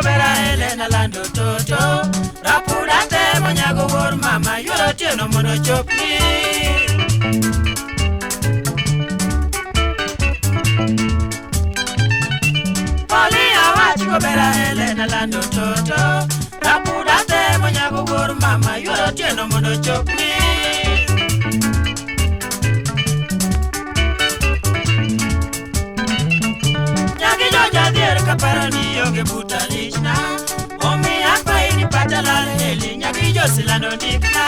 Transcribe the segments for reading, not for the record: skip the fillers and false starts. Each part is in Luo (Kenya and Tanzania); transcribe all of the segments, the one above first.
vera Elena lando toto Rapura te monyago wor mama Yoro tieno mono chopni Poli awachiko vera Elena lando toto Rapura te monyago wor mama Yoro tieno mono chopni Kaparani yoge butalishna Omi akwa ini patalal heli Nyagi josilano dikna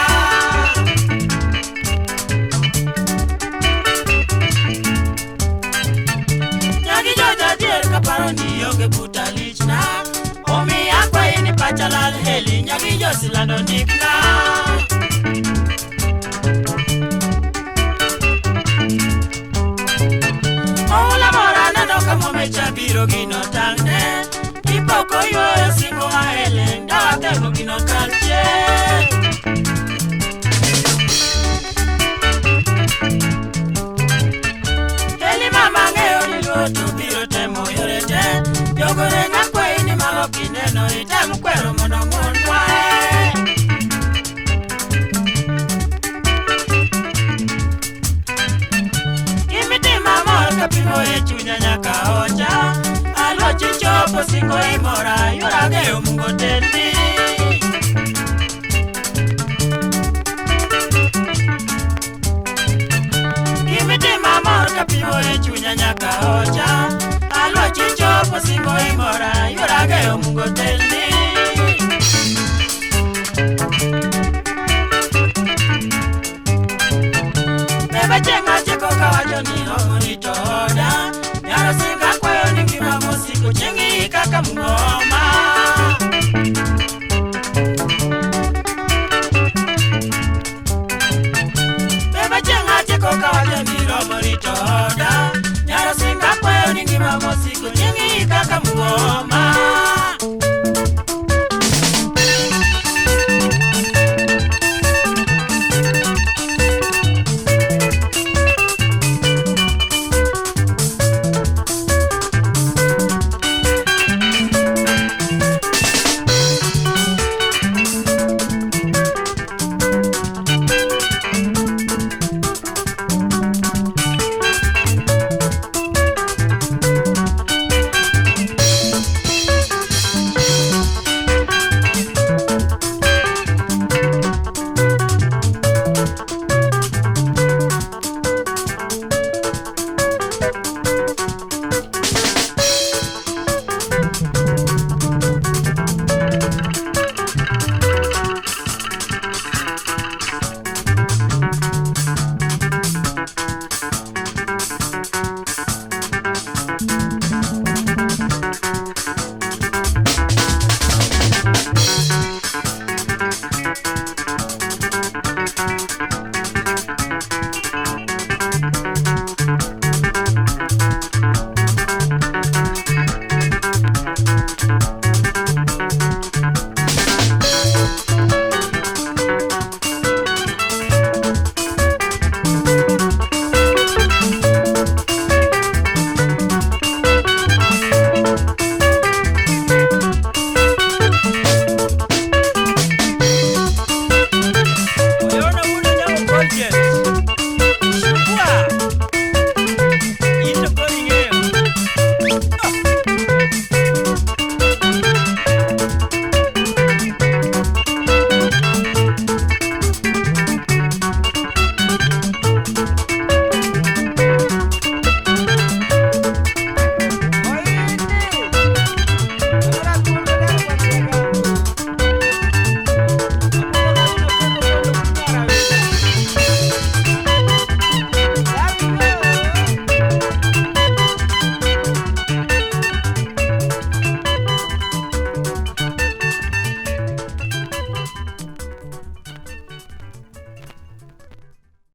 Nyagi joja dier kaparani yoge butalishna Omi akwa ini patalal heli Nyagi josilano dikna Ola morana no kamo mecha biro gino tangne Ipoko yo singo aele Ndawa tengo gino kalche Heli mama ngeo ni luotu biro temo yorete Yogore ngakwe ini maloki neno Itemu kwero mono mwonwae Kapimo echunya nyaka ocha Alo chichopo singo imora Yorageo mungo tendi Kimiti mamor kapimo echunya nyaka ocha Alo chichopo singo imora Yorageo mungo tendi Beba chenga cheko kawajo ni omonito oda Nyaro singa kwayo ni kima musiko chengi kaka mungoma Beba chenga cheko kawajo ni omonito oda Nyaro singa kwayo ni kima musiko chengi kaka mungoma